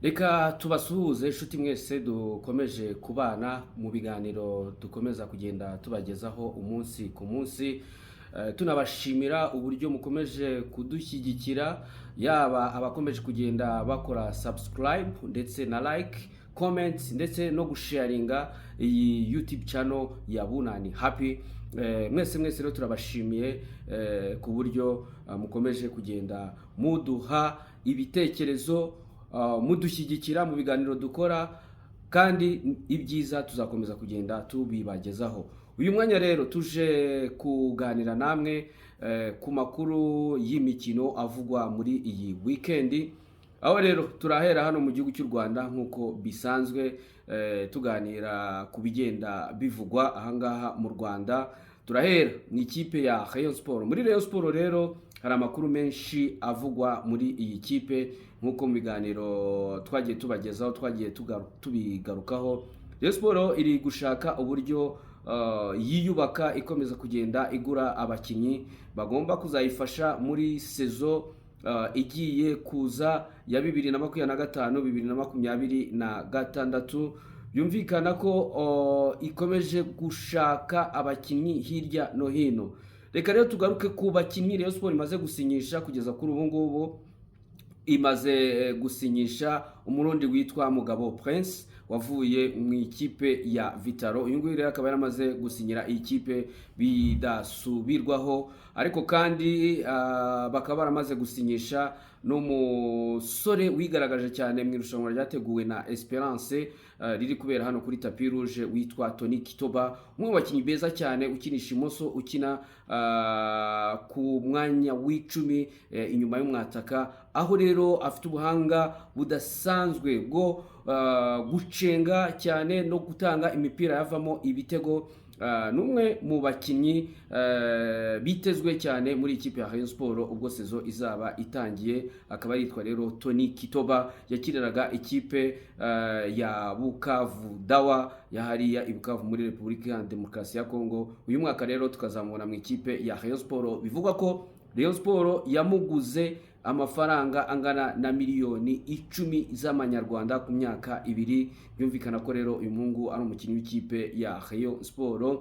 Reka tubasuhuze inshuti mwese dukomeje kubana mu biganiro dukomeza kugenda tubagezaho umunsi ku munsi. Tunabashimira uburyo mukomeje kudushyigikira, yaba abakomeje kugenda bakora subscribe ndetse na like, comment ndetse no gusharinga iyi YouTube channel ya Bunani Happy. Mwese rero turabashimiye ku buryo mukomeje kugenda muduha ibitekerezo, mudushyigikira mu biganiro dukora, kandi ibyiza tuzakomeza kugenda tubibagezaho. Uyu mwanya rero tuje kuganira namwe ku makuru y'imikino avugwa muri iyi weekend, aho rero turahera hano mu gihugu cy'u Rwanda nk'uko bisanzwe, tuganira ku bigenda bivugwa ahangaha mu Rwanda. Turahera mu ikipe ya Rayon Sport. Muri Rayon Sport rero hari amakuru menshi avugwa muri iyi kipe nk'uko mu biganiro twagiye tubagezaho, twagiye tubigarukaho. Rayon Sport iri gushaka uburyo yiyubaka, ikomeza kugenda igura abakinnyi bagomba kuzayifasha muri sezo igiye kuza ya 2025-2026. Byumvikana ko ikomeje gushaka abakinnyi hirya no hino. Reka rero tugaruke ku bakinnyi Rayon Sport imaze gusinyisha kugeza kuri ubu ngubu. Imaze gusinyisha umurundi witwa Mugabo Prince wavuye mu ikipe ya Vitaro. Uyu nguyu rero akaba yaramaze gusinyira iyi kipe bidasubirwaho, ariko kandi bakaba baramaze gusinyisha n'umusore wigaragaje cyane mu irushanwa ryateguwe na Esperance riri kubera hano kuri Tapi Rouge witwa Tony Kitoba, umwe mu bakinnyi beza cyane ukinisha imoso, ukina ku mwanya w'icumi inyuma y'umwataka, aho rero afite ubuhanga budasanzwe bwo gucenga cyane no gutanga imipira yavamo ibitego. Numwe mu bakinnyi bitezwe cyane muri ikipe ya Rayon Sport ubwo sezo izaba itangiye. Akaba yitwa rero Tony Kitoba, yakiriraga ikipe ya Bukavu Dawa yahariya i Bukavu muri Repubulika ya Demokarasi ya Kongo. Uyu mwaka rero tukazamubona mu ikipe ya Rayon Sport. Bivugwa ko Rayon Sport yamuguze amafaranga angana na miliyoni 10 z'amanyarwanda ku myaka 2. Byumvikana ko rero uyu muhungu ari umukinnyi w'ikipe ya Rayon Sport.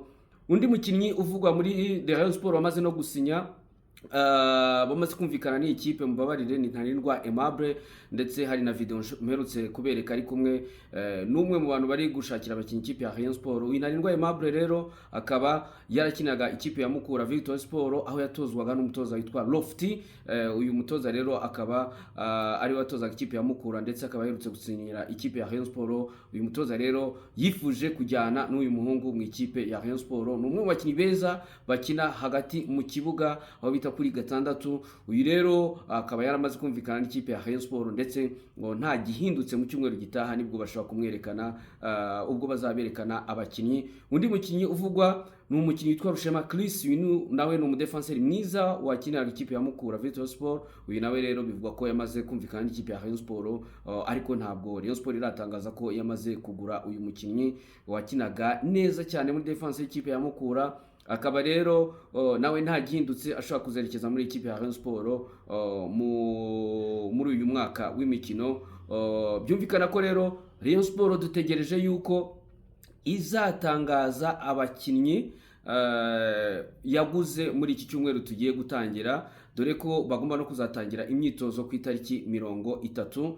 Undi mukinnyi uvugwa muri Rayon Sport wamaze no gusinya, bamaze kumvikana ni ikipe, mubabarire, ni Ntarindwa Aimable, ndetse hari na video mperutse kubereka ari kumwe n'umwe mu bantu bari gushakira abakinnyi ikipe ya Rayon Sport. Uyu Ntarindwa Aimable rero akaba yarakinaga ikipe ya Mukura Victory Sport, aho yatozwaga n'umutoza witwa Lofty. Uyu mutoza rero akaba ari watozaga ikipe ya Mukura, ndetse akaba yerutse gusinyira ikipe ya Rayon Sport. Uyu mutoza rero yifuje kujyana n'uyu muhungu mu ikipe ya Rayon Sport. Ni umwe mu bakinnyi beza bakina hagati mu kibuga aho bita kuri gatandatu. Uyu rero akaba yaramaze kumvikana n'ikipe ya Rayon Sport, ndetse ngo nta gihindutse mu cyumweru gitaha nibwo bashobora kumwerekana, ubwo bazaberekana abakinnyi. Undi mukinnyi uvugwa ni umukinnyi witwa Rushema Chris. Uyu nawe ni umudefenseri mwiza wakiniraga ikipe ya Mukura Victory Sport. Uyu nawe rero bivugwa ko yamaze kumvikana n'ikipe ya Rayon Sport, ariko ntabwo Rayon Sport iratangaza ko yamaze kugura uyu mukinnyi wakinaga neza cyane muri defense y'ikipe ya Mukura. Akaba rero nawe nta gihindutse, ashobora kuzerekeza muri ikipe ya Rayon Sport muri uyu mwaka w'imikino. Byumvikana ko rero Rayon Sport dutegereje yuko izatangaza abakinnyi yaguze muri iki cyumweru tugiye gutangira, dore ko bagomba no kuzatangira imyitozo ku itariki 30,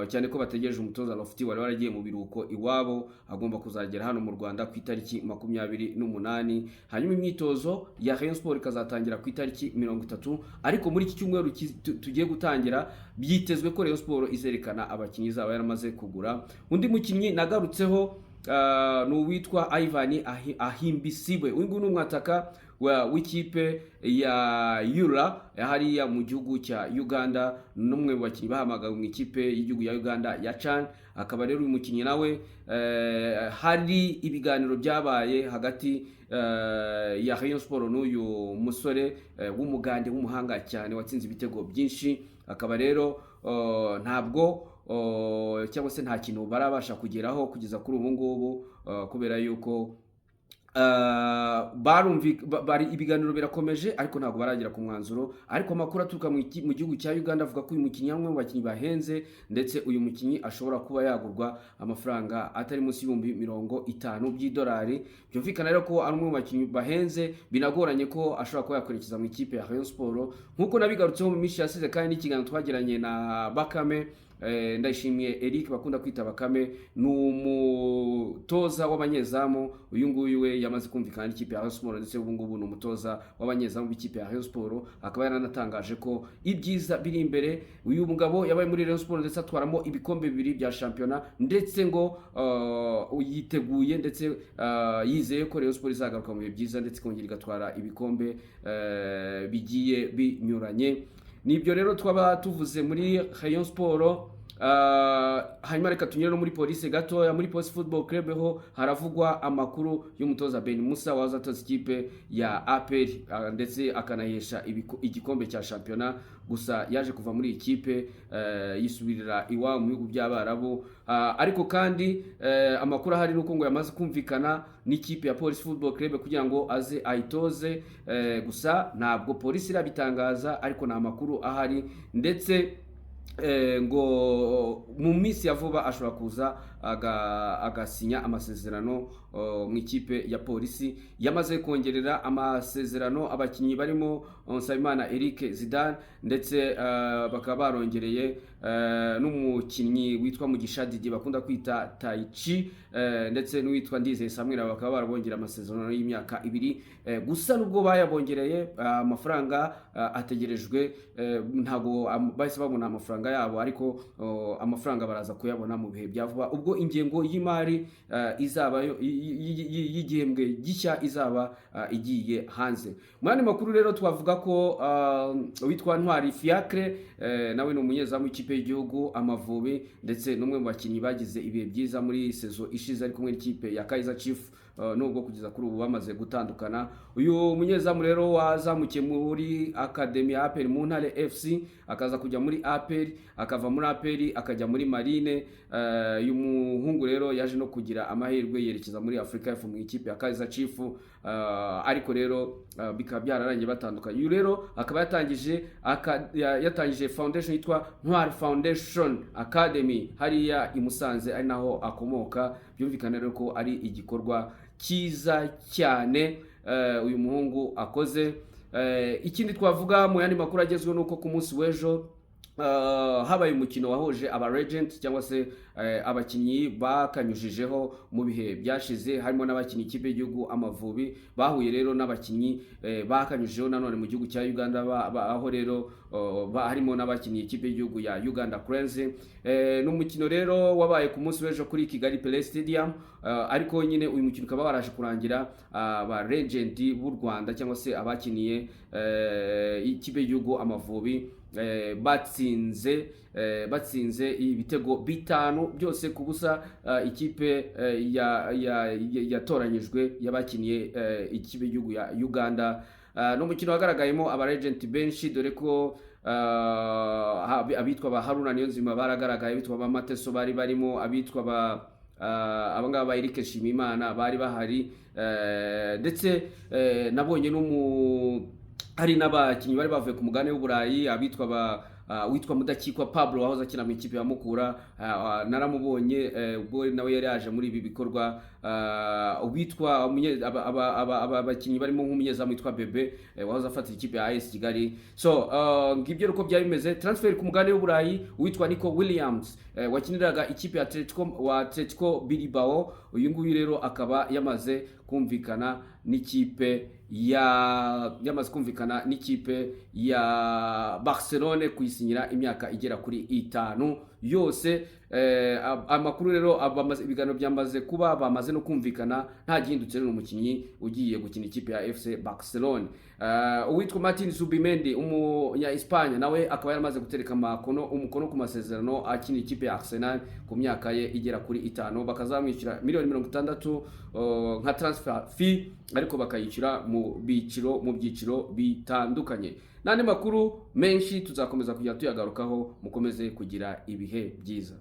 cyane ko bategereje umutoza Lofty wari waragiye mu biruhuko iwabo, agomba kuzagera hano mu Rwanda ku itariki 28. Hanyuma imyitozo ya Rayon Sport ikazatangira ku itariki 30, ariko muri iki cyumweru tugiye gutangira byitezwe ko Rayon Sport izerekana abakinnyi zaba yaramaze kugura. Undi mukinnyi nagarutseho ni uwitwa Ivan Ahimbisibwe. Uyu nguyu ni umwataka w'ikipe ya Yura hariya mu gihugu cya Uganda, n'umwe mu bakinnyi bahamagawe mu ikipe y'igihugu ya Uganda ya CHAN. Akaba rero uyu mukinnyi nawe hari ibiganiro byabaye hagati ya Rayon Sport n'uyu musore w'umugande w'umuhanga cyane watsinze ibitego byinshi. Akaba rero ntabwo cyangwa se nta kintu barabasha kugeraho kugeza kuri ubu ngubu, kubera yuko bari ibiganiro birakomeje ariko ntabwo baragera ku mwanzuro, ariko amakuru aturuka mu gihugu cya Uganda avuga ko uyu mukinnyi ari umwe mu bakinnyi bahenze, ndetse uyu mukinnyi ashobora kuba yagurwa amafaranga atari munsi y'ibihumbi 50 by'idolari. Byumvikana rero ko ari umwe mu bakinnyi bahenze, binagoranye ko ashobora kuba yakwerekeza mu ikipe ya Rayon Sport, nk'uko nabigarutseho mu minsi yasize kandi n'ikiganiro twagiranye na Bakame. Ndayishimiye Eric bakunda kwita Bakame, ni umutoza w'abanyezamu. Uyu nguyu we yamaze kumvikana n'ikipe ya Rayon Sport, ndetse ubu ngubu ni umutoza w'abanyezamu b'ikipe ya Rayon Sport. Akaba yaranatangaje ko ibyiza biri imbere. Uyu mugabo yabaye muri Rayon Sport ndetse atwaramo ibikombe 2 bya shampiyona, ndetse ngo yiteguye ndetse yizeye ko Rayon Sport izagaruka mu bihe byiza, ndetse kongera igatwara ibikombe bigiye binyuranye. Nibyo rero twaba tuvuze muri Rayon Sport. Hanyuma reka tunyure no muri Police gatoya. Muri Police Football Club ho haravugwa amakuru y'umutoza Ben Musa waza atoza ikipe ya APR, ndetse akanahesha igikombe cya shampiyona. Gusa yaje kuva muri ikipe yisubirira iwabo mu bihugu by'Abarabu. Ariko kandi amakuru ahari nuko ngo yamaze kumvikana n'ikipe ya Police Football Club kugira ngo aze ayitoze. Gusa ntabwo Police irabitangaza, ariko nta makuru ahari, ndetse ngo mu minsi ya vuba ashobora kuza agasinya amasezerano mu ikipe ya Polisi. Yamaze kongerera amasezerano abakinnyi barimo Nsabimana Eric Zidane, ndetse bakaba barongereye n'umukinnyi witwa Mugisha Didier bakunda kwita Taichi, ndetse n'uwitwa Ndizeye Samuel, bakaba barabongera amasezerano y'imyaka 2. Gusa nubwo bayabongereye amafaranga ategerejwe, ntago bahise babona amafaranga yabo, ariko amafaranga baraza kuyabona mu bihe bya vuba, ubwo ingengo y'imari izaba y'igihembwe gishya izaba igiye hanze. Mu yandi makuru rero twavuga ko witwa Ntwari Fiacre, nawe ni umunyezamu w'ikipe y'igihugu Amavubi, ndetse n'umwe mu bakinnyi bagize ibihe byiza muri sezo ishize ari kumwe n'ikipe ya Kaizer Chiefs, nubwo kugeza kuri ubu bamaze gutandukana. Uyu munyezamu rero wazamukiye muri Academy ya APR mu Ntare FC, akaza kujya muri APR, akava muri APR akajya muri Marine. Uyu muhungu rero yaje no kugira amahirwe yerekeza muri Africa F mu ikipe ya Kaizer Chiefs, ariko rero bikaba byararangiye batandukanye. Uyu rero akaba yatangije foundation yitwa Ntwari Foundation Academy hariya i Musanze, ari naho akomoka. Byumvikana rero ko ari igikorwa cyiza cyane uyu muhungu akoze. Ikindi twavuga mu yandi makuru agezweho nuko ku munsi w'ejo habaye umukino wahuje aba legend cyangwa se abakinnyi bakanyujijeho mu bihe byashize, harimo n'abakinnyi ikipe y'igihugu Amavubi bahuye rero n'abakinnyi bakanyujijeho nanone mu gihugu cya Uganda, aho rero harimo n'abakinnyi ikipe y'igihugu ya Uganda Cranes. N'umukino rero wabaye ku munsi w'ejo kuri Kigali Play Stadium, ariko nyine uyu mukino ukaba waraje kurangira aba legend b'u Rwanda cyangwa se abakiniye ikipe y'igihugu Amavubi batsinze ibitego 5 byose ku busa. Ikipe yatoranyijwe y'abakiniye ikipe y'igihugu ya Uganda. N'umukino wagaragayemo aba legend benshi, dore ko abitwa ba Haruna Niyonzima baragaragaye, abitwa ba Mateso bari barimo, abitwa abangaba ba Eric Shimimana bari bahari, ndetse nabonye hari n'abakinnyi bari bavuye ku mugane w'Uburayi, abitwa witwa Mudakikwa Pablo wahoze akina mu ikipe ya Mukura. Naramubonye ubwo nawe yari yaje muri ibi bikorwa. Witwa abakinnyi barimo nk'umunyezamu witwa Bebe wahoze afatira ikipe ya AS Kigali. So ngibyo uko byari bimeze. Transfer ku mugane w'Uburayi witwa Nico Williams wakiniraga ikipe ya Atletico Bilbao. Uyu nguyu rero akaba yamaze kumvikana n'ikipe ya Barcelone kuyisinyira imyaka igera kuri 5 yose. Amakuru rero ibiganiro byamaze kuba, bamaze no kumvikana, nta gihindutse rero umukinnyi ugiye gukina ikipe ya FC Barcelone. Uwitwa Martin Zubimendi umunya Espagne nawe akaba yaramaze gutereka umukono ku masezerano akina ikipe ya Arsenal ku myaka ye igera kuri 5, bakazamwishyura $60 nka transfer fee, ariko bakayishyura mu byiciro bitandukanye. N'andi makuru menshi tuzakomeza kujya tuyagarukaho. Mukomeze kugira ibihe byiza.